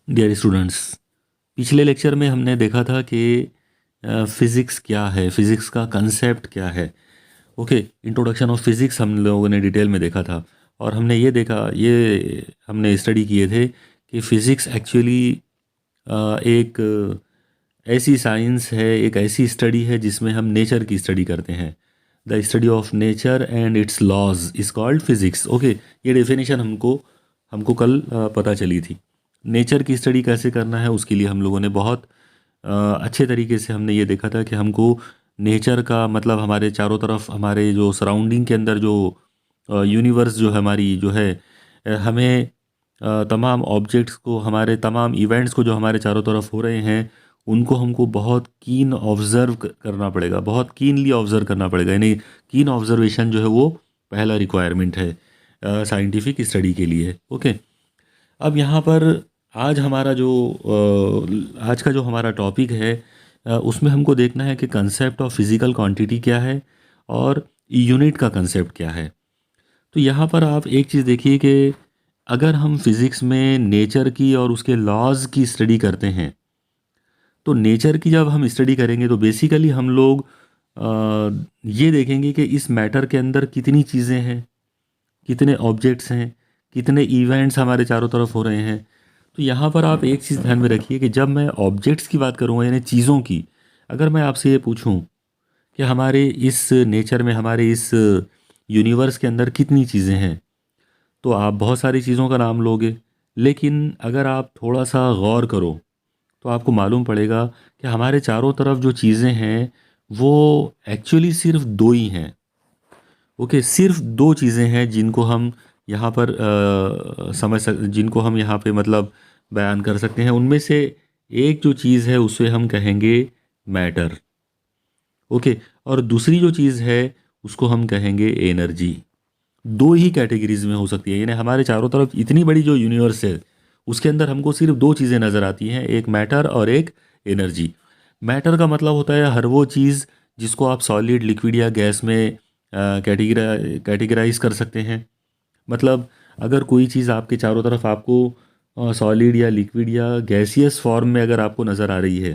Dear students, पिछले lecture में हमने देखा था कि फिज़िक्स क्या है, फिज़िक्स का कंसेप्ट क्या है। ओके, इंट्रोडक्शन ऑफ फिज़िक्स हम लोगों ने डिटेल में देखा था और हमने ये देखा, ये हमने स्टडी किए थे कि फ़िज़िक्स एक्चुअली एक ऐसी साइंस है, एक ऐसी स्टडी है जिसमें हम नेचर की स्टडी करते हैं। The study of nature and its laws is called physics. Okay, ये डेफिनेशन हमको हमको कल पता चली थी। नेचर की स्टडी कैसे करना है उसके लिए हम लोगों ने बहुत अच्छे तरीके से हमने ये देखा था कि हमको नेचर का मतलब हमारे चारों तरफ, हमारे जो सराउंडिंग के अंदर जो यूनिवर्स जो है हमारी जो है, हमें तमाम ऑब्जेक्ट्स को, हमारे तमाम इवेंट्स को जो हमारे चारों तरफ हो रहे हैं उनको हमको बहुत कीन ऑब्ज़र्व करना पड़ेगा, बहुत कीनली ऑब्ज़र्व करना पड़ेगा। यानी कीन ऑब्ज़र्वेशन जो है वो पहला रिक्वायरमेंट है साइंटिफिक स्टडी के लिए। ओके, अब यहाँ पर आज हमारा जो आज का जो हमारा टॉपिक है, उसमें हमको देखना है कि कंसेप्ट ऑफ फिज़िकल क्वांटिटी क्या है और यूनिट का कंसेप्ट क्या है। तो यहाँ पर आप एक चीज़ देखिए कि अगर हम फिज़िक्स में नेचर की और उसके लॉज की स्टडी करते हैं, तो नेचर की जब हम स्टडी करेंगे तो बेसिकली हम लोग ये देखेंगे कि इस मैटर के अंदर कितनी चीज़ें हैं, कितने ऑब्जेक्ट्स हैं, कितने इवेंट्स हमारे चारों तरफ हो रहे हैं। तो यहाँ पर आप एक चीज़ ध्यान में रखिए कि जब मैं ऑब्जेक्ट्स की बात करूँगा यानी चीज़ों की, अगर मैं आपसे ये पूछूँ कि हमारे इस नेचर में, हमारे इस यूनिवर्स के अंदर कितनी चीज़ें हैं, तो आप बहुत सारी चीज़ों का नाम लोगे। लेकिन अगर आप थोड़ा सा गौर करो तो आपको मालूम पड़ेगा कि हमारे चारों तरफ जो चीज़ें हैं वो एक्चुअली सिर्फ दो ही हैं। ओके, सिर्फ दो चीज़ें हैं जिनको हम यहाँ पर जिनको हम यहाँ पे मतलब बयान कर सकते हैं। उनमें से एक जो चीज़ है उसे हम कहेंगे मैटर। ओके, और दूसरी जो चीज़ है उसको हम कहेंगे एनर्जी। दो ही कैटेगरीज में हो सकती है, यानी हमारे चारों तरफ इतनी बड़ी जो यूनिवर्स है उसके अंदर हमको सिर्फ दो चीज़ें नज़र आती हैं, एक मैटर और एक एनर्जी। मैटर का मतलब होता है हर वो चीज़ जिसको आप सॉलिड, लिक्विड या गैस में कैटेगराइज कर सकते हैं। मतलब अगर कोई चीज़ आपके चारों तरफ आपको सॉलिड या लिक्विड या गैसियस फॉर्म में अगर आपको नज़र आ रही है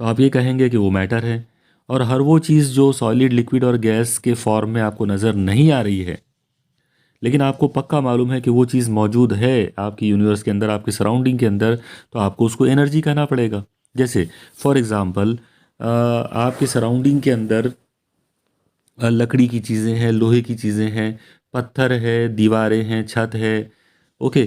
तो आप ये कहेंगे कि वो मैटर है। और हर वो चीज़ जो सॉलिड, लिक्विड और गैस के फॉर्म में आपको नज़र नहीं आ रही है लेकिन आपको पक्का मालूम है कि वो चीज़ मौजूद है आपकी यूनिवर्स के अंदर, आपके सराउंडिंग के अंदर, तो आपको उसको एनर्जी कहना पड़ेगा। जैसे फॉर एग्ज़ाम्पल आपके सराउंडिंग के अंदर लकड़ी की चीज़ें हैं, लोहे की चीज़ें हैं, पत्थर है, दीवारें हैं, छत है। ओके,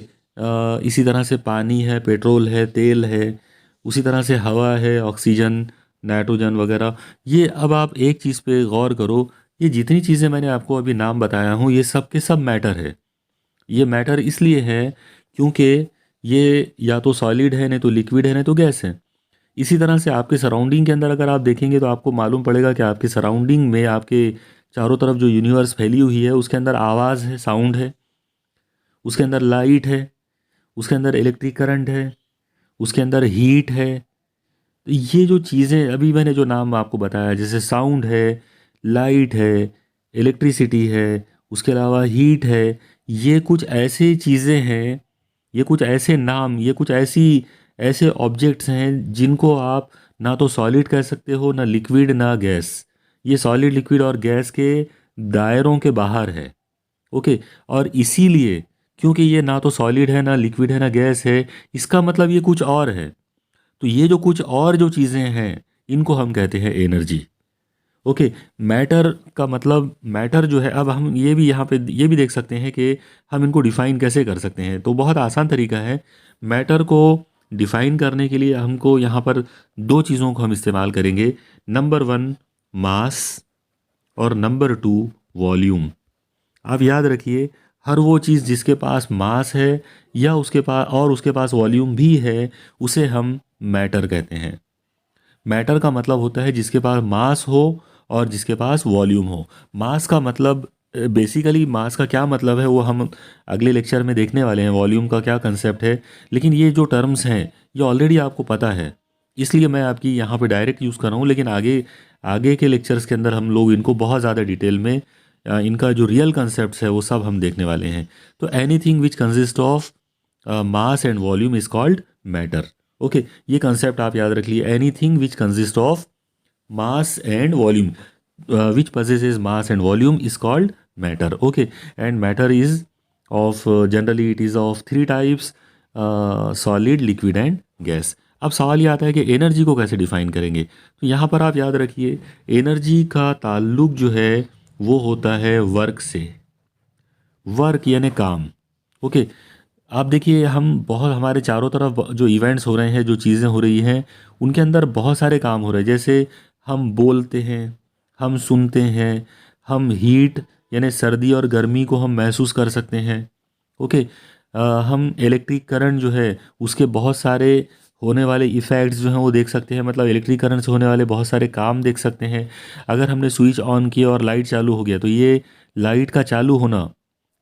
इसी तरह से पानी है, पेट्रोल है, तेल है, उसी तरह से हवा है, ऑक्सीजन, नाइट्रोजन वगैरह। ये अब आप एक चीज़ पे गौर करो, ये जितनी चीज़ें मैंने आपको अभी नाम बताया हूँ ये सब के सब मैटर है। ये मैटर इसलिए है क्योंकि ये या तो सॉलिड है, नहीं तो लिक्विड है, नहीं तो गैस है। इसी तरह से आपके सराउंडिंग के अंदर अगर आप देखेंगे तो आपको मालूम पड़ेगा कि आपके सराउंडिंग में, आपके चारों तरफ जो यूनिवर्स फैली हुई है उसके अंदर आवाज़ है, साउंड है, उसके अंदर लाइट है, उसके अंदर इलेक्ट्रिक करंट है, उसके अंदर हीट है। तो ये जो चीज़ें अभी मैंने जो नाम आपको बताया, जैसे साउंड है, लाइट है, इलेक्ट्रिसिटी है, उसके अलावा हीट है, ये कुछ ऐसी चीज़ें हैं, ये कुछ ऐसे नाम, ये कुछ ऐसी ऐसे ऑब्जेक्ट्स हैं जिनको आप ना तो सॉलिड कह सकते हो, ना लिक्विड, ना गैस। ये सॉलिड, लिक्विड और गैस के दायरों के बाहर है। ओके, और इसीलिए क्योंकि ये ना तो सॉलिड है, ना लिक्विड है, ना गैस है, इसका मतलब ये कुछ और है। तो ये जो कुछ और जो चीज़ें हैं इनको हम कहते हैं एनर्जी। ओके, मैटर का मतलब, मैटर जो है, अब हम ये भी यहाँ पे ये भी देख सकते हैं कि हम इनको डिफ़ाइन कैसे कर सकते हैं। तो बहुत आसान तरीका है मैटर को डिफ़ाइन करने के लिए। हमको यहाँ पर दो चीज़ों को हम इस्तेमाल करेंगे। नंबर वन, मास, और नंबर टू, वॉल्यूम। आप याद रखिए, हर वो चीज़ जिसके पास मास है या उसके पास वॉल्यूम भी है उसे हम मैटर कहते हैं। मैटर का मतलब होता है जिसके पास मास हो और जिसके पास वॉल्यूम हो। मास का मतलब, बेसिकली मास का क्या मतलब है वो हम अगले लेक्चर में देखने वाले हैं, वॉल्यूम का क्या कंसेप्ट है। लेकिन ये जो टर्म्स हैं ये ऑलरेडी आपको पता है, इसलिए मैं आपकी यहाँ पे डायरेक्ट यूज़ कर रहा हूँ। लेकिन आगे आगे के लेक्चर्स के अंदर हम लोग इनको बहुत ज़्यादा डिटेल में इनका जो रियल कंसेप्ट है वो सब हम देखने वाले हैं। तो anything which consist of mass and volume is called matter. Okay, ये कंसेप्ट आप याद रख लिए, anything which consist of mass and volume, which possesses mass and volume is called matter. Okay, and matter is of generally it is of three types, solid, liquid and gas. अब सवाल ये आता है कि एनर्जी को कैसे define करेंगे। तो यहाँ पर आप याद रखिए, एनर्जी का ताल्लुक जो है वो होता है वर्क से, वर्क यानी काम। ओके, आप देखिए हम बहुत, हमारे चारों तरफ जो इवेंट्स हो रहे हैं, जो चीज़ें हो रही हैं, उनके अंदर बहुत सारे काम हो रहे हैं। जैसे हम बोलते हैं, हम सुनते हैं, हम हीट यानी सर्दी और गर्मी को हम महसूस कर सकते हैं। ओके, हम इलेक्ट्रिक करंट जो है उसके बहुत सारे होने वाले इफ़ेक्ट्स जो हैं वो देख सकते हैं, मतलब इलेक्ट्रिक करंट से होने वाले बहुत सारे काम देख सकते हैं। अगर हमने स्विच ऑन किया और लाइट चालू हो गया, तो ये लाइट का चालू होना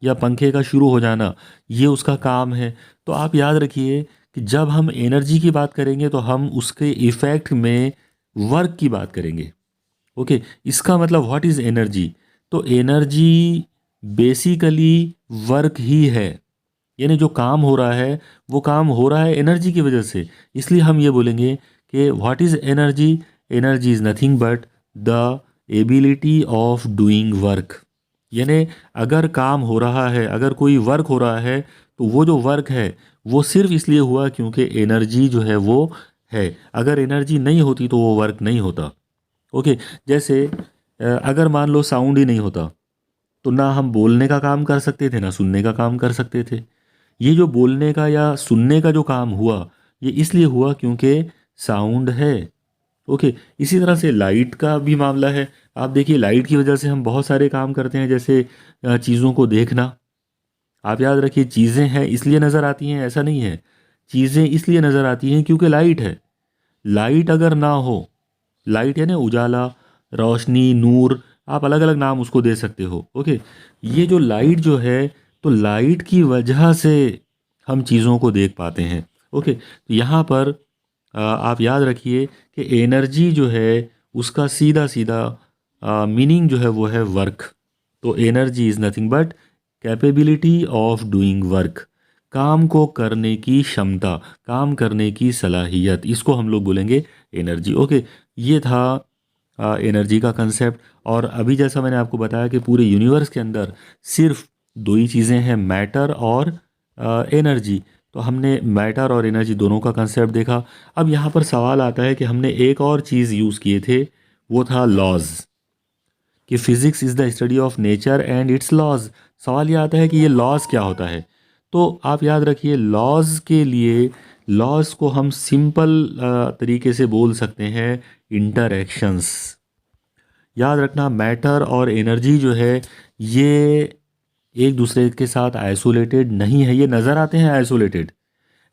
या पंखे का शुरू हो जाना, ये उसका काम है। तो आप याद रखिए कि जब हम एनर्जी की बात करेंगे तो हम उसके इफ़ेक्ट में वर्क की बात करेंगे। ओके, इसका मतलब व्हाट इज़ एनर्जी, तो एनर्जी बेसिकली वर्क ही है, यानी जो काम हो रहा है वो काम हो रहा है एनर्जी की वजह से। इसलिए हम ये बोलेंगे कि what is energy, energy is nothing but the ability of doing work. यानी अगर काम हो रहा है, अगर कोई वर्क हो रहा है, तो वो जो वर्क है वो सिर्फ इसलिए हुआ क्योंकि एनर्जी जो है वो है। अगर एनर्जी नहीं होती तो वो वर्क नहीं होता। ओके, जैसे अगर मान लो साउंड ही नहीं होता तो ना हम बोलने का काम कर सकते थे, ना सुनने का काम कर सकते थे। ये जो बोलने का या सुनने का जो काम हुआ, ये इसलिए हुआ क्योंकि साउंड है। ओके, इसी तरह से लाइट का भी मामला है। आप देखिए लाइट की वजह से हम बहुत सारे काम करते हैं, जैसे चीज़ों को देखना। आप याद रखिए, चीज़ें हैं इसलिए नज़र आती हैं, ऐसा नहीं है। चीज़ें इसलिए नज़र आती हैं क्योंकि लाइट है। लाइट अगर ना हो, लाइट यानी उजाला, रोशनी, नूर, आप अलग अलग नाम उसको दे सकते हो। ओके, ये जो लाइट जो है, तो लाइट की वजह से हम चीज़ों को देख पाते हैं। ओके, तो यहाँ पर आप याद रखिए कि एनर्जी जो है उसका सीधा सीधा मीनिंग जो है वो है वर्क। तो energy is nothing but capability of doing work, काम को करने की क्षमता, काम करने की सलाहियत, इसको हम लोग बोलेंगे एनर्जी। ओके, ये था एनर्जी का कंसेप्ट। और अभी जैसा मैंने आपको बताया कि पूरे यूनिवर्स के अंदर सिर्फ दो ही चीज़ें हैं, मैटर और एनर्जी। तो हमने मैटर और एनर्जी दोनों का कंसेप्ट देखा। अब यहाँ पर सवाल आता है कि हमने एक और चीज़ यूज़ किए थे, वो था लॉज, कि physics is the study of nature and its laws. सवाल ये आता है कि ये लॉज क्या होता है। तो आप याद रखिए, लॉज के लिए, लॉज को हम सिंपल तरीके से बोल सकते हैं इंटरैक्शंस। याद रखना, मैटर और एनर्जी जो है ये एक दूसरे के साथ आइसोलेटेड नहीं है। ये नज़र आते हैं आइसोलेटेड,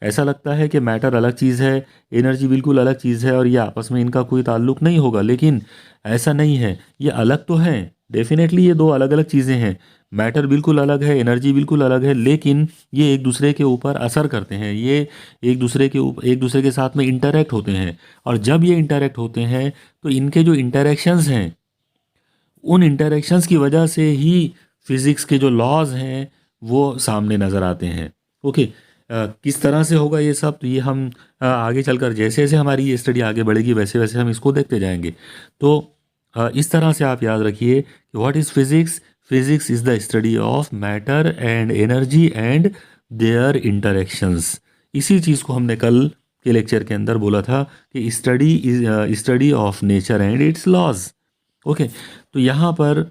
ऐसा लगता है कि मैटर अलग चीज़ है, एनर्जी बिल्कुल अलग चीज़ है और ये आपस में इनका कोई ताल्लुक नहीं होगा, लेकिन ऐसा नहीं है। ये अलग तो हैं, डेफिनेटली ये दो अलग अलग चीज़ें हैं। मैटर बिल्कुल अलग है, एनर्जी बिल्कुल अलग है, लेकिन ये एक दूसरे के ऊपर असर करते हैं, ये एक दूसरे के साथ में इंटरेक्ट होते हैं। और जब ये इंटरेक्ट होते हैं तो इनके जो इंटरेक्शंस हैं, उन इंटरेक्शंस की वजह से ही फिज़िक्स के जो लॉज हैं वो सामने नज़र आते हैं। ओके, किस तरह से होगा ये सब, तो ये हम आगे चलकर जैसे जैसे हमारी ये स्टडी आगे बढ़ेगी वैसे वैसे हम इसको देखते जाएंगे। तो इस तरह से आप याद रखिए कि what is physics, physics is the study of matter and energy and their interactions. इसी चीज़ को हमने कल के लेक्चर के अंदर बोला था कि study is study of nature and its laws. Okay, तो यहाँ पर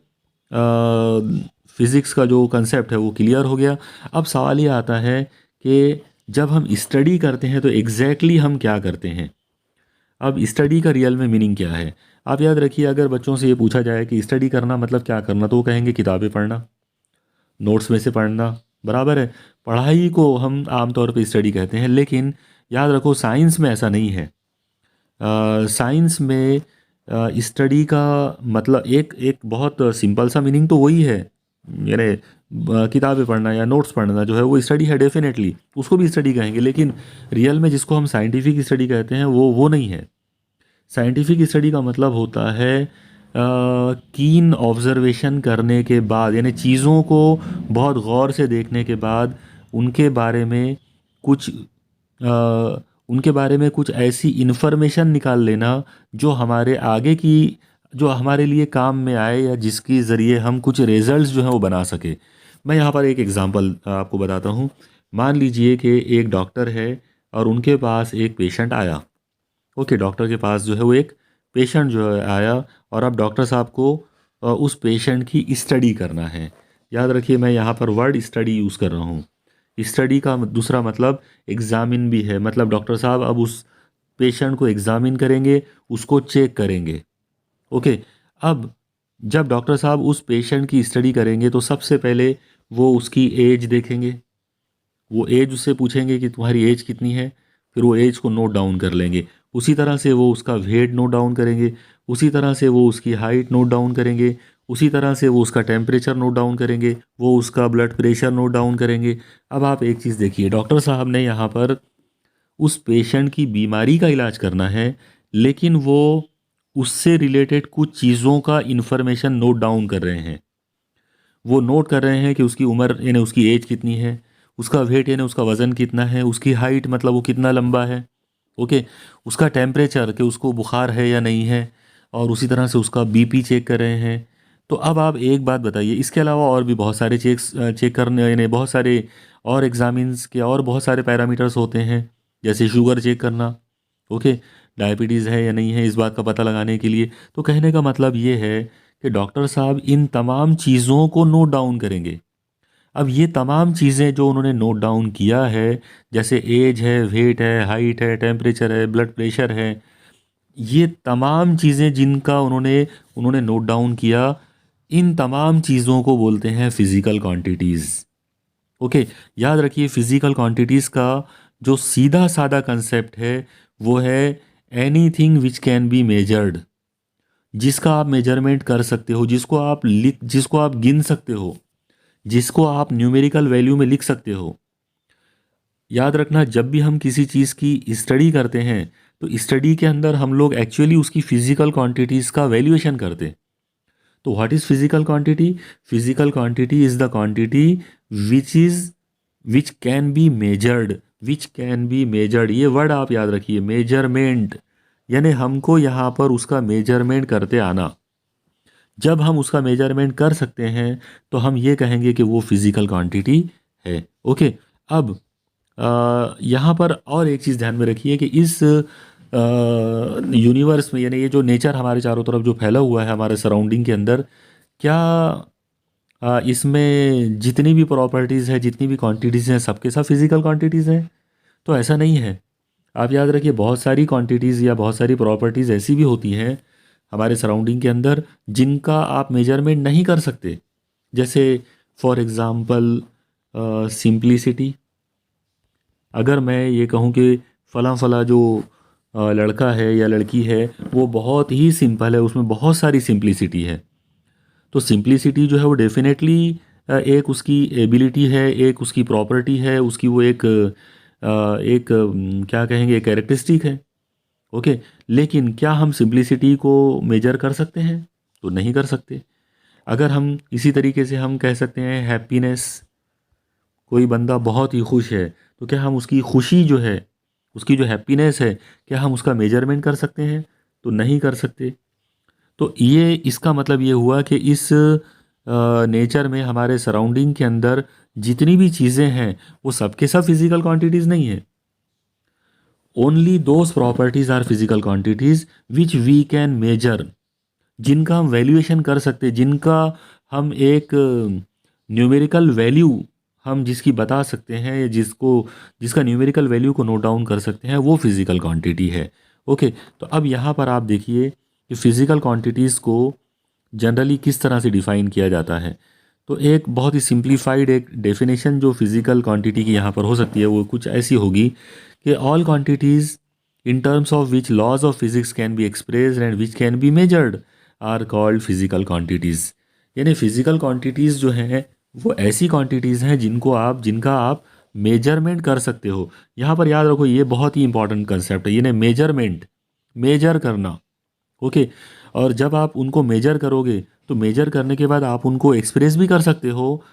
फिज़िक्स का जो कंसेप्ट है वो क्लियर हो गया। अब सवाल ये आता है कि जब हम स्टडी करते हैं तो एग्जैक्टली हम क्या करते हैं। अब स्टडी का रियल में मीनिंग क्या है। आप याद रखिए, अगर बच्चों से ये पूछा जाए कि स्टडी करना मतलब क्या करना, तो वो कहेंगे किताबें पढ़ना, नोट्स में से पढ़ना, बराबर है। पढ़ाई को हम आमतौर पे स्टडी कहते हैं, लेकिन याद रखो साइंस में ऐसा नहीं है। साइंस में स्टडी का मतलब एक एक बहुत सिंपल सा मीनिंग तो वही है, यानी किताबें पढ़ना या नोट्स पढ़ना जो है वो स्टडी है, डेफिनेटली उसको भी स्टडी कहेंगे। लेकिन रियल में जिसको हम साइंटिफिक स्टडी कहते हैं वो नहीं है। साइंटिफिक स्टडी का मतलब होता है कीन ऑब्जर्वेशन करने के बाद, यानी चीज़ों को बहुत गौर से देखने के बाद उनके बारे में कुछ उनके बारे में कुछ ऐसी इन्फॉर्मेशन निकाल लेना जो हमारे आगे की, जो हमारे लिए काम में आए, या जिसके ज़रिए हम कुछ रिजल्ट्स जो हैं वो बना सके। मैं यहाँ पर एक एग्ज़ाम्पल आपको बताता हूँ। मान लीजिए कि एक डॉक्टर है और उनके पास एक पेशेंट आया। ओके, डॉक्टर के पास जो है वो एक पेशेंट जो है आया, और अब डॉक्टर साहब को उस पेशेंट की स्टडी करना है। याद रखिए, मैं यहाँ पर वर्ड स्टडी यूज़ कर रहा हूँ। स्टडी का दूसरा मतलब एग्ज़ामिन भी है। मतलब डॉक्टर साहब अब उस पेशेंट को एग्ज़ामिन करेंगे, उसको चेक करेंगे। ओके, अब जब डॉक्टर साहब उस पेशेंट की स्टडी करेंगे तो सबसे पहले वो उसकी एज देखेंगे। वो एज उससे पूछेंगे कि तुम्हारी एज कितनी है, फिर वो एज को नोट डाउन कर लेंगे। उसी तरह से वो उसका वेट नोट डाउन करेंगे, उसी तरह से वो उसकी हाइट नोट डाउन करेंगे, उसी तरह से वो उसका टेम्परेचर नोट डाउन करेंगे, वो उसका ब्लड प्रेशर नोट डाउन करेंगे। अब आप एक चीज़ देखिए, डॉक्टर साहब ने यहाँ पर उस पेशेंट की बीमारी का इलाज करना है, लेकिन वो उससे रिलेटेड कुछ चीज़ों का इन्फॉर्मेशन नोट डाउन कर रहे हैं। वो नोट कर रहे हैं कि उसकी उम्र यानी उसकी एज कितनी है, उसका वेट यानी उसका वज़न कितना है, उसकी हाइट मतलब वो कितना लंबा है। ओके, उसका टेम्परेचर कि उसको बुखार है या नहीं है, और उसी तरह से उसका बीपी चेक कर रहे हैं। तो अब आप एक बात बताइए, इसके अलावा और भी बहुत सारे चेक करने, यानी बहुत सारे और एग्जामिन्स के और बहुत सारे पैरामीटर्स होते हैं, जैसे शुगर चेक करना। ओके, डायबिटीज़ है या नहीं है, इस बात का पता लगाने के लिए। तो कहने का मतलब ये है कि डॉक्टर साहब इन तमाम चीज़ों को नोट डाउन करेंगे। अब ये तमाम चीज़ें जो उन्होंने नोट डाउन किया है, जैसे एज है, वेट है, हाइट है, टेम्परेचर है, ब्लड प्रेशर है, ये तमाम चीज़ें जिनका उन्होंने उन्होंने नोट डाउन किया, इन तमाम चीज़ों को बोलते हैं फिज़िकल क्वांटिटीज़। ओके, याद रखिए, फिज़िकल क्वांटिटीज़ का जो सीधा साधा कंसेप्ट है वो है anything which can be measured, जिसका आप मेजरमेंट कर सकते हो, जिसको आप गिन सकते हो, जिसको आप न्यूमेरिकल वैल्यू में लिख सकते हो। याद रखना, जब भी हम किसी चीज़ की स्टडी करते हैं तो स्टडी के अंदर हम लोग एक्चुअली उसकी फिजिकल क्वांटिटीज़ का वैल्यूएशन करते हैं। तो what is physical quantity? Physical quantity is the quantity which can be measured. Which can be measured, ये वर्ड आप याद रखिए, मेजरमेंट, यानी हमको यहाँ पर उसका मेजरमेंट करते आना। जब हम उसका मेजरमेंट कर सकते हैं तो हम ये कहेंगे कि वो फिज़िकल क्वांटिटी है। ओके, अब यहाँ पर और एक चीज़ ध्यान में रखिए कि इस यूनिवर्स में, यानी ये जो नेचर हमारे चारों तरफ जो फैला हुआ है हमारे सराउंडिंग के अंदर, क्या इसमें जितनी भी प्रॉपर्टीज़ है, जितनी भी क्वांटिटीज़ हैं, सबके सब फिज़िकल क्वांटिटीज़ हैं? तो ऐसा नहीं है। आप याद रखिए, बहुत सारी क्वांटिटीज़ या बहुत सारी प्रॉपर्टीज़ ऐसी भी होती हैं हमारे सराउंडिंग के अंदर जिनका आप मेजरमेंट नहीं कर सकते। जैसे फॉर एग्ज़ाम्पल सिंप्लिसिटी। अगर मैं ये कहूँ कि फ़लाँ फ़लाँ जो लड़का है या लड़की है वो बहुत ही सिंपल है, उसमें बहुत सारी सिंप्लिसिटी है, तो सिंप्लिसिटी जो है वो डेफिनेटली एक उसकी एबिलिटी है, एक उसकी प्रॉपर्टी है, उसकी वो क्या कहेंगे, कैरेक्टरिस्टिक है। ओके, लेकिन क्या हम सिंप्लिसिटी को मेजर कर सकते हैं? तो नहीं कर सकते। अगर हम इसी तरीके से हम कह सकते हैं हैप्पीनेस, कोई बंदा बहुत ही खुश है, तो क्या हम उसकी खुशी जो है, उसकी जो हैप्पीनेस है, क्या हम उसका मेजरमेंट कर सकते हैं? तो नहीं कर सकते। तो ये इसका मतलब ये हुआ कि इस नेचर में, हमारे सराउंडिंग के अंदर जितनी भी चीज़ें हैं वो सबके सब फिजिकल क्वांटिटीज़ नहीं है। Only those properties are physical quantities which we can measure, जिनका हम वैल्यूएशन कर सकते हैं, जिनका हम एक न्यूमेरिकल वैल्यू हम जिसकी बता सकते हैं, या जिसका न्यूमेरिकल वैल्यू को नोट डाउन कर सकते हैं, वो फिज़िकल क्वांटिटी है। ओके, तो अब यहाँ पर आप देखिए कि फ़िज़िकल क्वांटिटीज़ को जनरली किस तरह से डिफ़ाइन किया जाता है। तो एक बहुत ही सिंप्लीफाइड एक डेफिनेशन जो फिज़िकल क्वांटिटी की यहाँ पर हो सकती है वो कुछ ऐसी होगी कि all quantities in terms of which laws of physics can be expressed and which can be measured are called physical quantities। यानी फिजिकल क्वांटिटीज़ जो हैं वो ऐसी क्वांटिटीज़ हैं जिनका आप मेजरमेंट कर सकते हो। यहाँ पर याद रखो, ये बहुत ही इंपॉर्टेंट कंसेप्ट है, यानी मेजरमेंट, मेजर करना। ओके, और जब आप उनको मेजर करोगे तो मेजर करने के बाद आप उनको एक्सप्रेस भी कर सकते हो।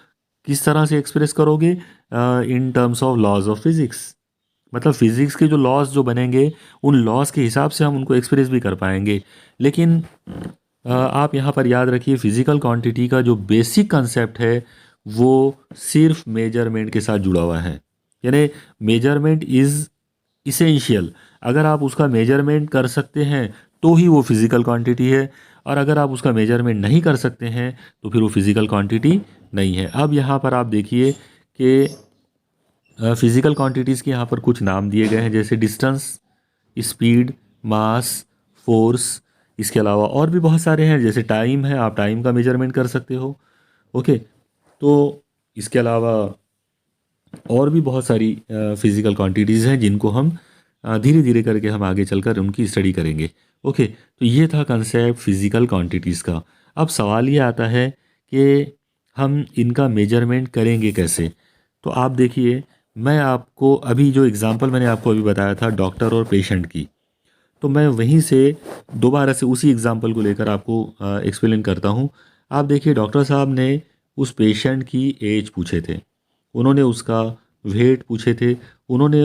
किस तरह से एक्सप्रेस करोगे? In terms of laws of physics. मतलब फिज़िक्स के जो लॉज जो बनेंगे उन लॉज के हिसाब से हम उनको एक्सप्रेस भी कर पाएंगे। लेकिन आप यहाँ पर याद रखिए, फिज़िकल क्वांटिटी का जो बेसिक कंसेप्ट है वो सिर्फ मेजरमेंट के साथ जुड़ा हुआ है। यानी मेजरमेंट इज़ इसेंशियल। अगर आप उसका मेजरमेंट कर सकते हैं तो ही वो फिज़िकल क्वांटिटी है, और अगर आप उसका मेजरमेंट नहीं कर सकते हैं तो फिर वो फिज़िकल क्वांटिटी नहीं है। अब यहाँ पर आप देखिए कि फिज़िकल क्वांटिटीज़ के यहाँ पर कुछ नाम दिए गए हैं, जैसे डिस्टेंस, स्पीड, मास, फोर्स। इसके अलावा और भी बहुत सारे हैं, जैसे टाइम है, आप टाइम का मेजरमेंट कर सकते हो। ओके, तो इसके अलावा और भी बहुत सारी फिज़िकल क्वांटिटीज़ हैं जिनको हम धीरे धीरे करके हम आगे चलकर उनकी स्टडी करेंगे। ओके, तो ये था कंसेप्ट फिज़िकल क्वांटिटीज़ का। अब सवाल ये आता है कि हम इनका मेजरमेंट करेंगे कैसे। तो आप देखिए, मैं आपको अभी जो एग्ज़ाम्पल मैंने आपको अभी बताया था डॉक्टर और पेशेंट की, तो मैं वहीं से दोबारा से उसी एग्ज़ाम्पल को लेकर आपको एक्सप्लेन करता हूँ। आप देखिए, डॉक्टर साहब ने उस पेशेंट की एज पूछे थे, उन्होंने उसका वेट पूछे थे, उन्होंने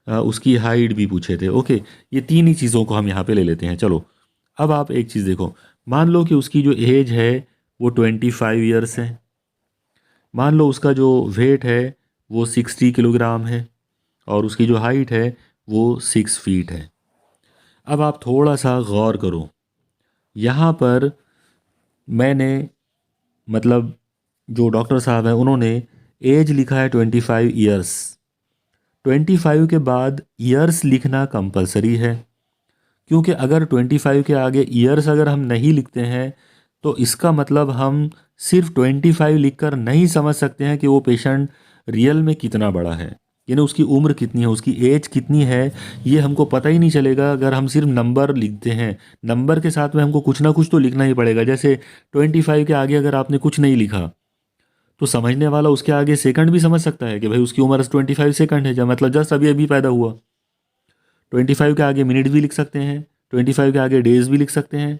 उसकी हाइट भी पूछे थे। ओके, ये तीन ही चीज़ों को हम यहाँ पे ले लेते हैं। चलो, अब आप एक चीज़ देखो, मान लो कि उसकी जो एज है वो 25 ईयर्स है, मान लो उसका जो वेट है वो 60 किलोग्राम है, और उसकी जो हाइट है वो 6 फीट है। अब आप थोड़ा सा गौर करो, यहाँ पर मैंने मतलब जो डॉक्टर साहब हैं उन्होंने एज लिखा है 25 ईयर्स। 25 के बाद ईयर्स लिखना कंपलसरी है, क्योंकि अगर 25 के आगे ईयर्स अगर हम नहीं लिखते हैं तो इसका मतलब हम सिर्फ 25 लिखकर नहीं समझ सकते हैं कि वो पेशेंट रियल में कितना बड़ा है, यानी उसकी उम्र कितनी है, उसकी एज कितनी है, ये हमको पता ही नहीं चलेगा अगर हम सिर्फ नंबर लिखते हैं। नंबर के साथ में हमको कुछ ना कुछ तो लिखना ही पड़ेगा। जैसे 25 के आगे अगर आपने कुछ नहीं लिखा तो समझने वाला उसके आगे सेकंड भी समझ सकता है कि भाई उसकी उम्र 25 सेकंड है, जब मतलब जस्ट अभी अभी पैदा हुआ। 25 के आगे मिनट भी लिख सकते हैं, 25 के आगे डेज भी लिख सकते हैं।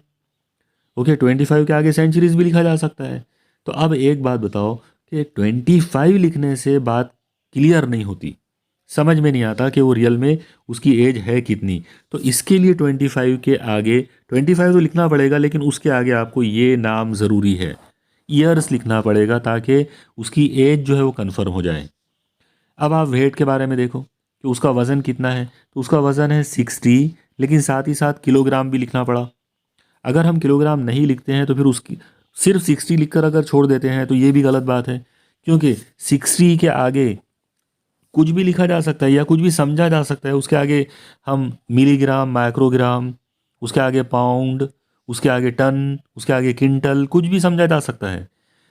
ओके, 25 के आगे सेंचुरीज भी लिखा जा सकता है। तो अब एक बात बताओ कि 25 लिखने से बात क्लियर नहीं होती, समझ में नहीं आता कि वो रियल में उसकी एज है कितनी। तो इसके लिए 25 के आगे 25 तो लिखना पड़ेगा, लेकिन उसके आगे आपको ये नाम ज़रूरी है, ईयर्स लिखना पड़ेगा, ताकि उसकी एज जो है वो कन्फर्म हो जाए। अब आप वेट के बारे में देखो कि उसका वज़न कितना है, तो उसका वज़न है 60, लेकिन साथ ही साथ किलोग्राम भी लिखना पड़ा। अगर हम किलोग्राम नहीं लिखते हैं तो फिर उसकी सिर्फ 60 लिखकर अगर छोड़ देते हैं तो ये भी गलत बात है, क्योंकि 60 के आगे कुछ भी लिखा जा सकता है या कुछ भी समझा जा सकता है। उसके आगे हम मिलीग्राम, माइक्रोग्राम, उसके आगे पाउंड, उसके आगे टन, उसके आगे क्विंटल, कुछ भी समझा जा सकता है।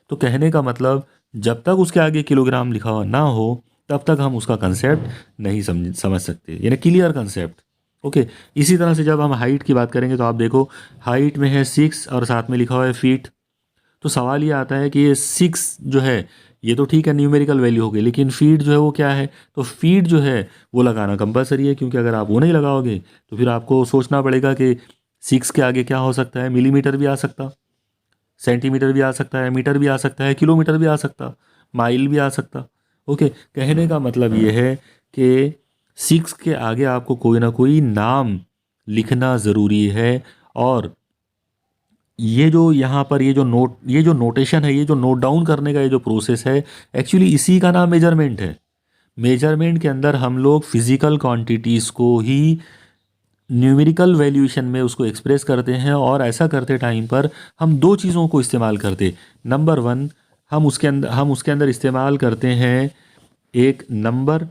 तो कहने का मतलब, जब तक उसके आगे किलोग्राम लिखा हुआ ना हो तब तक हम उसका कंसेप्ट नहीं समझ सकते, यानी क्लियर कंसेप्ट। ओके, इसी तरह से जब हम हाइट की बात करेंगे तो आप देखो, हाइट में है 6 और साथ में लिखा हुआ है फीट। तो सवाल ये आता है कि ये 6 जो है ये तो ठीक है, न्यूमेरिकल वैल्यू हो गई, लेकिन फीट जो है वो क्या है। तो फीट जो है वो लगाना कंपलसरी है, क्योंकि अगर आप वो नहीं लगाओगे तो फिर आपको सोचना पड़ेगा कि 6 के आगे क्या हो सकता है। मिलीमीटर भी आ सकता, सेंटीमीटर भी आ सकता है, मीटर भी आ सकता है, किलोमीटर भी आ सकता, माइल भी आ सकता। ओके, कहने का मतलब ये है कि 6 के आगे आपको कोई ना कोई नाम लिखना ज़रूरी है। और ये जो यहाँ पर ये जो नोटेशन है, ये जो नोट डाउन करने का ये जो प्रोसेस है, एक्चुअली इसी का नाम मेजरमेंट है। मेजरमेंट के अंदर हम लोग फिज़िकल क्वांटिटीज़ को ही न्यूमेरिकल वैल्यूएशन में उसको एक्सप्रेस करते हैं, और ऐसा करते टाइम पर हम दो चीज़ों को इस्तेमाल करते। नंबर वन, हम उसके अंदर इस्तेमाल करते हैं एक नंबर,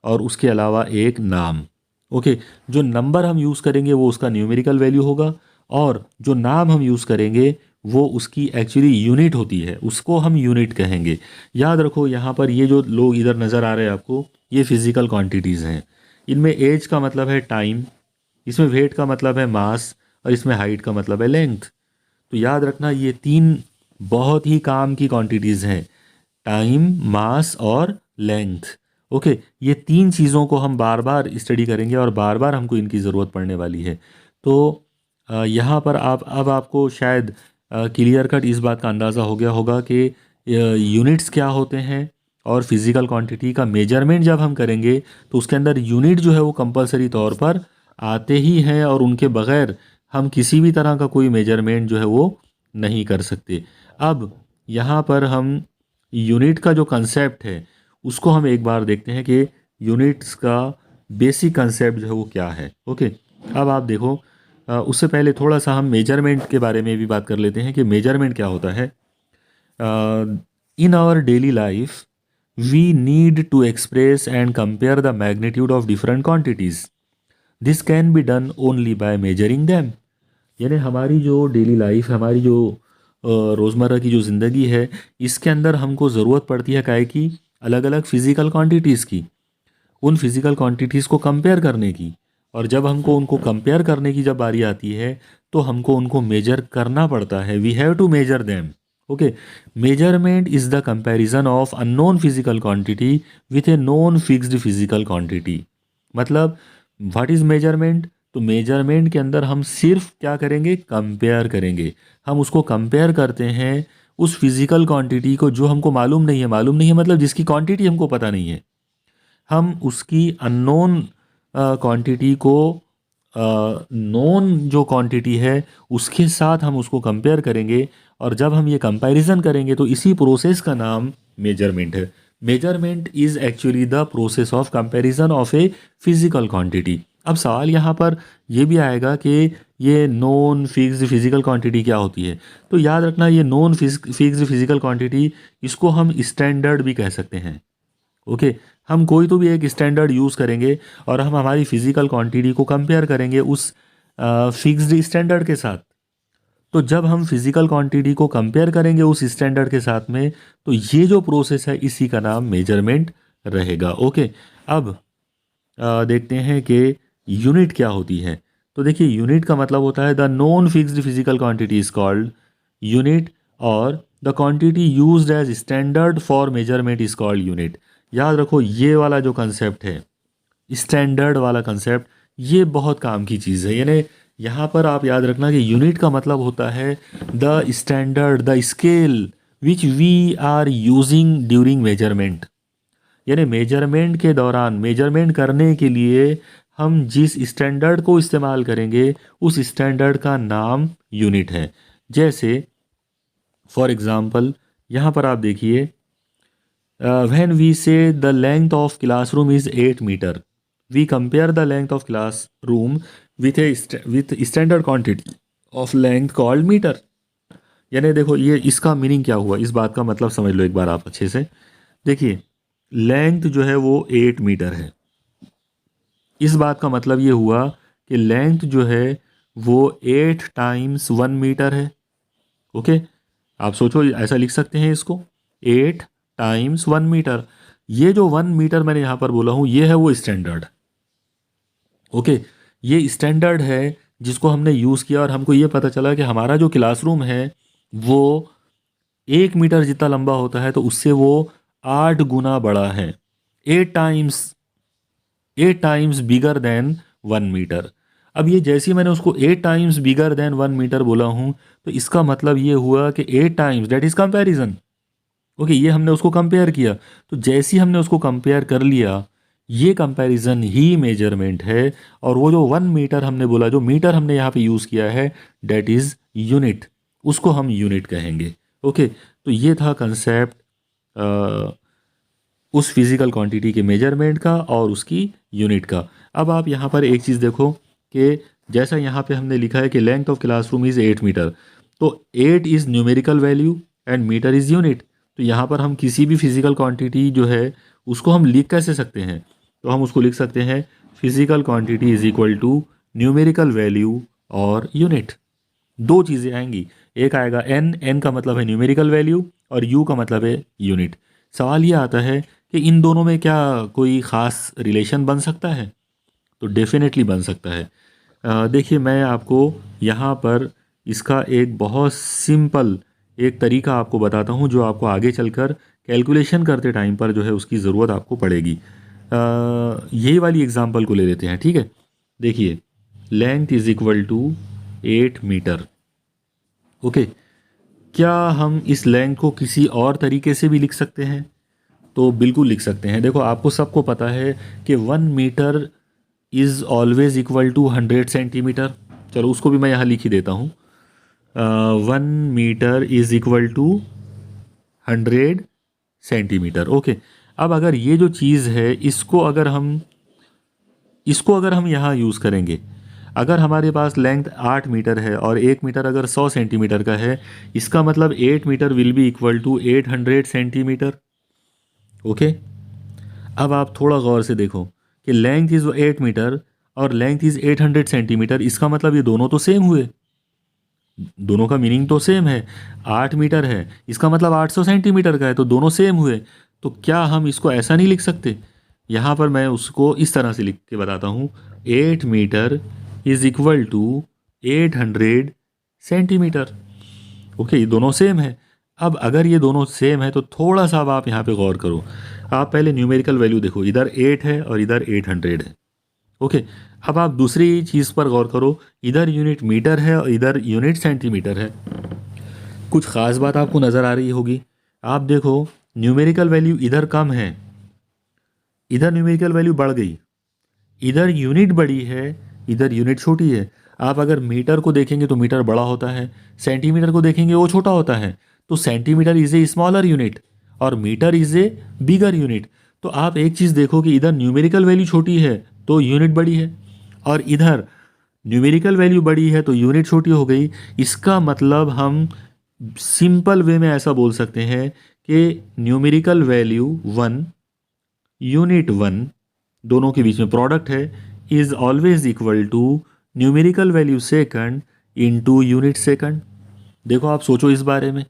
और उसके अलावा एक नाम। ओके, जो नंबर हम यूज़ करेंगे वो उसका न्यूमेरिकल वैल्यू होगा, और जो नाम हम यूज़ करेंगे वो उसकी एक्चुअली यूनिट होती है, उसको हम यूनिट कहेंगे। याद रखो, यहाँ पर ये जो लोग इधर नज़र आ रहे हैं आपको, ये फिज़िकल क्वांटिटीज़ हैं। इनमें एज का मतलब है टाइम, इसमें वेट का मतलब है मास, और इसमें हाइट का मतलब है लेंथ। तो याद रखना, ये तीन बहुत ही काम की क्वांटिटीज़ हैं, टाइम, मास और लेंथ। ओके, ये तीन चीज़ों को हम बार बार स्टडी करेंगे और बार बार हमको इनकी ज़रूरत पड़ने वाली है। तो यहाँ पर अब आपको शायद क्लियर कट इस बात का अंदाज़ा हो गया होगा कि यूनिट्स क्या होते हैं और फिजिकल क्वांटिटी का मेजरमेंट जब हम करेंगे तो उसके अंदर यूनिट जो है वो कंपलसरी तौर पर आते ही हैं, और उनके बगैर हम किसी भी तरह का कोई मेजरमेंट जो है वो नहीं कर सकते। अब यहाँ पर हम यूनिट का जो कंसेप्ट है उसको हम एक बार देखते हैं कि यूनिट्स का बेसिक कंसेप्ट जो है वो क्या है। ओके, अब आप देखो, उससे पहले थोड़ा सा हम मेजरमेंट के बारे में भी बात कर लेते हैं कि मेजरमेंट क्या होता है। In our daily life, we need to express and compare the magnitude of different quantities. This can be done only by measuring them. यानी हमारी जो डेली लाइफ, हमारी जो रोज़मर्रा की जो ज़िंदगी है, इसके अंदर हमको ज़रूरत पड़ती है काहे की अलग अलग फिज़िकल क्वांटिटीज़ की, उन फिज़िकल क्वांटिटीज़ को कंपेयर करने की। और जब हमको उनको कंपेयर करने की जब बारी आती है तो हमको उनको मेजर करना पड़ता है। We have to measure them. Okay, measurement is the comparison of unknown physical quantity with a known fixed physical quantity. मतलब व्हाट इज़ मेजरमेंट? तो मेजरमेंट के अंदर हम सिर्फ क्या करेंगे? कंपेयर करेंगे। हम उसको कंपेयर करते हैं उस फिजिकल क्वांटिटी को जो हमको मालूम नहीं है। मालूम नहीं है मतलब जिसकी क्वांटिटी हमको पता नहीं है। हम उसकी अननोन क्वांटिटी को नोन जो क्वांटिटी है उसके साथ हम उसको कंपेयर करेंगे, और जब हम ये कंपैरिजन करेंगे तो इसी प्रोसेस का नाम मेजरमेंट है। Measurement is actually the process of comparison of a physical quantity. अब सवाल यहाँ पर ये भी आएगा कि ये नॉन फिक्स्ड फिजिकल क्वांटिटी क्या होती है। तो याद रखना, ये नॉन फिक्स्ड फिजिकल क्वांटिटी, इसको हम स्टैंडर्ड भी कह सकते हैं। ओके, हम कोई तो भी एक स्टैंडर्ड यूज़ करेंगे और हम हमारी फिजिकल क्वांटिटी को कंपेयर करेंगे उस फिक्स्ड स्टैंडर्ड के साथ। तो जब हम फिजिकल क्वांटिटी को कंपेयर करेंगे उस स्टैंडर्ड के साथ में, तो ये जो प्रोसेस है इसी का नाम मेजरमेंट रहेगा। ओके, अब देखते हैं कि यूनिट क्या होती है। तो देखिए, यूनिट का मतलब होता है the non fixed physical quantity is called unit, और the quantity used as standard for measurement is called unit. याद रखो, ये वाला जो कंसेप्ट है, स्टैंडर्ड वाला कंसेप्ट, ये बहुत काम की चीज़ है। यानी यहाँ पर आप याद रखना कि यूनिट का मतलब होता है the standard, the scale which we are using during measurement. यानी मेजरमेंट के दौरान, मेजरमेंट करने के लिए हम जिस स्टैंडर्ड को इस्तेमाल करेंगे उस स्टैंडर्ड का नाम यूनिट है। जैसे फॉर एग्ज़ाम्पल यहाँ पर आप देखिए, when we say the length of classroom is 8 metre, we compare the length of classroom with standard quantity of length called metre. यानी देखो, ये इसका मीनिंग क्या हुआ, इस बात का मतलब समझ लो एक बार आप अच्छे से। देखिए, लेंथ जो है वो 8 मीटर है। इस बात का मतलब ये हुआ कि लेंथ जो है वो 8 टाइम्स 1 मीटर है। ओके, आप सोचो, ऐसा लिख सकते हैं इसको, 8 टाइम्स 1 मीटर। ये जो 1 मीटर मैंने यहाँ पर बोला हूँ, ये है वो स्टैंडर्ड। ओके, ये स्टैंडर्ड है जिसको हमने यूज़ किया और हमको ये पता चला कि हमारा जो क्लासरूम है वो 1 मीटर जितना लंबा होता है, तो उससे वो 8 गुना बड़ा है। 8 times, 8 times bigger than 1 metre. अब ये जैसे ही मैंने उसको 8 टाइम्स बिगर देन 1 मीटर बोला हूँ, तो इसका मतलब ये हुआ कि 8 times, that is comparison. Okay, ये हमने उसको कंपेयर किया। तो जैसे ही हमने उसको कंपेयर कर लिया, ये कंपैरिजन ही मेजरमेंट है। और वो जो 1 मीटर हमने बोला, जो मीटर हमने यहाँ पे यूज़ किया है, दैट इज़ यूनिट, उसको हम यूनिट कहेंगे। ओके, तो ये था कंसेप्ट उस फिज़िकल क्वांटिटी के मेजरमेंट का और उसकी यूनिट का। अब आप यहाँ पर एक चीज़ देखो कि जैसा यहाँ पे हमने लिखा है कि length of classroom is 8 metre, तो 8 is numerical value and metre is unit. तो यहाँ पर हम किसी भी फिज़िकल क्वांटिटी जो है उसको हम लिख कैसे सकते हैं? तो हम उसको लिख सकते हैं physical quantity is equal to numerical value और यूनिट। दो चीज़ें आएंगी, एक आएगा एन, एन का मतलब है न्यूमेरिकल वैल्यू और यू का मतलब है यूनिट। सवाल ये आता है कि इन दोनों में क्या कोई ख़ास रिलेशन बन सकता है? तो डेफिनेटली बन सकता है। देखिए, मैं आपको यहाँ पर इसका एक बहुत सिंपल एक तरीका आपको बताता हूँ जो आपको आगे चलकर कैलकुलेशन करते टाइम पर जो है उसकी ज़रूरत आपको पड़ेगी। यही वाली एग्जांपल को ले लेते हैं, ठीक है। देखिए, length is equal to 8 metre. Okay, क्या हम इस लेंथ को किसी और तरीके से भी लिख सकते हैं? तो बिल्कुल लिख सकते हैं। देखो आपको सबको पता है कि 1 metre is always equal to 100 centimetre. चलो उसको भी मैं यहाँ लिख ही देता हूँ। 1 metre is equal to 100 centimetre. Okay, अब अगर ये जो चीज़ है इसको अगर हम यहाँ यूज़ करेंगे, अगर हमारे पास लेंथ 8 मीटर है और 1 मीटर अगर 100 सेंटीमीटर का है, इसका मतलब 8 metre will be equal to 800 centimetre. Okay, अब आप थोड़ा गौर से देखो कि लेंथ इज़ 8 मीटर और लेंथ इज़ 800 सेंटीमीटर, इसका मतलब ये दोनों तो सेम हुए, दोनों का मीनिंग तो सेम है। 8 मीटर है, इसका मतलब 800 सेंटीमीटर का है, तो दोनों सेम हुए। तो क्या हम इसको ऐसा नहीं लिख सकते? यहाँ पर मैं उसको इस तरह से लिख के बताता हूँ। 8 metre is equal to 800 centimetre. Okay, ये दोनों सेम है। अब अगर ये दोनों सेम है तो थोड़ा सा अब आप यहाँ पे गौर करो। आप पहले न्यूमेरिकल वैल्यू देखो, इधर 8 है और इधर 800 है। ओके, अब आप दूसरी चीज़ पर गौर करो, इधर यूनिट मीटर है और इधर यूनिट सेंटीमीटर है। कुछ ख़ास बात आपको नज़र आ रही होगी। आप देखो न्यूमेरिकल वैल्यू इधर कम है, इधर न्यूमेरिकल वैल्यू बढ़ गई, इधर यूनिट बड़ी है, इधर यूनिट छोटी है। आप अगर मीटर को देखेंगे तो मीटर बड़ा होता है, सेंटीमीटर को देखेंगे वो छोटा होता है। तो centimetre is a smaller unit और metre is a bigger unit. तो आप एक चीज़ देखो कि इधर न्यूमेरिकल वैल्यू छोटी है तो यूनिट बड़ी है, और इधर न्यूमेरिकल वैल्यू बड़ी है तो यूनिट छोटी हो गई। इसका मतलब हम सिंपल वे में ऐसा बोल सकते हैं कि न्यूमेरिकल वैल्यू 1 यूनिट 1 दोनों के बीच में प्रोडक्ट है, is always equal to numerical value second into unit second. देखो आप सोचो इस बारे में,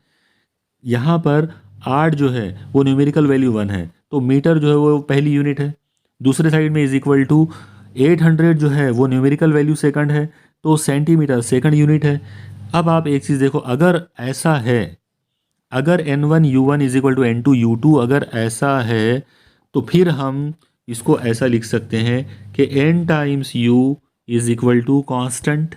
यहाँ पर 8 जो है वो न्यूमेरिकल वैल्यू 1 है, तो मीटर जो है वो पहली यूनिट है। दूसरे साइड में इज इक्वल टू 800 जो है वो न्यूमेरिकल वैल्यू सेकंड है, तो सेंटीमीटर सेकंड यूनिट है। अब आप एक चीज़ देखो, अगर ऐसा है, अगर N1 U1 is equal to N2 U2 अगर ऐसा है, तो फिर हम इसको ऐसा लिख सकते हैं कि N times U is equal to constant.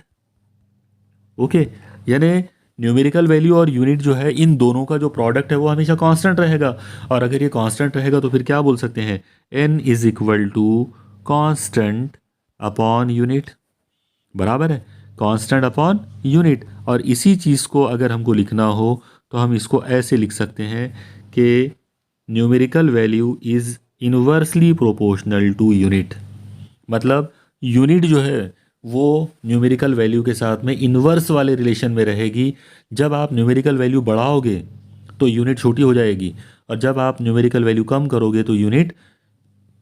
Okay, यानी न्यूमेरिकल वैल्यू और यूनिट जो है इन दोनों का जो प्रोडक्ट है वो हमेशा कांस्टेंट रहेगा। और अगर ये कांस्टेंट रहेगा तो फिर क्या बोल सकते हैं, N is equal to constant upon unit, बराबर है कांस्टेंट अपॉन यूनिट। और इसी चीज़ को अगर हमको लिखना हो तो हम इसको ऐसे लिख सकते हैं कि numerical value is inversely proportional to unit. मतलब यूनिट जो है वो न्यूमेरिकल वैल्यू के साथ में इन्वर्स वाले रिलेशन में रहेगी। जब आप न्यूमेरिकल वैल्यू बढ़ाओगे तो यूनिट छोटी हो जाएगी, और जब आप न्यूमेरिकल वैल्यू कम करोगे तो यूनिट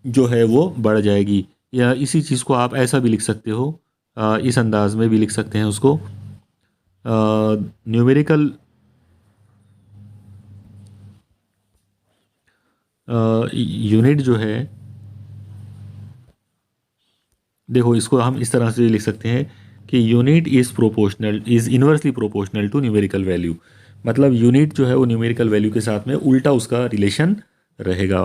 जो है वो बढ़ जाएगी। या इसी चीज़ को आप ऐसा भी लिख सकते हो, इस अंदाज में भी लिख सकते हैं उसको। न्यूमेरिकल यूनिट जो है, देखो इसको हम इस तरह से लिख सकते हैं कि unit is inversely proportional to numerical value. मतलब यूनिट जो है वो न्यूमेरिकल वैल्यू के साथ में उल्टा उसका रिलेशन रहेगा।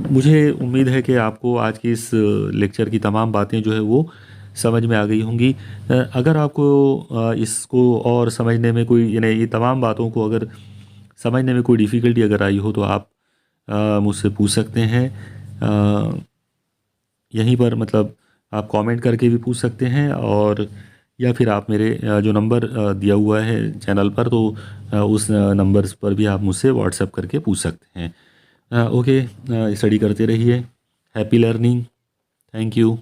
मुझे उम्मीद है कि आपको आज की इस लेक्चर की तमाम बातें जो है वो समझ में आ गई होंगी। अगर आपको इसको और समझने में कोई, यानी ये तमाम बातों को अगर समझने में कोई डिफ़िकल्टी अगर आई हो तो आप मुझसे पूछ सकते हैं। यहीं पर मतलब आप कमेंट करके भी पूछ सकते हैं, और या फिर आप मेरे जो नंबर दिया हुआ है चैनल पर, तो उस नंबर पर भी आप मुझसे व्हाट्सएप करके पूछ सकते हैं। ओके, स्टडी करते रहिए। Happy learning. Thank you.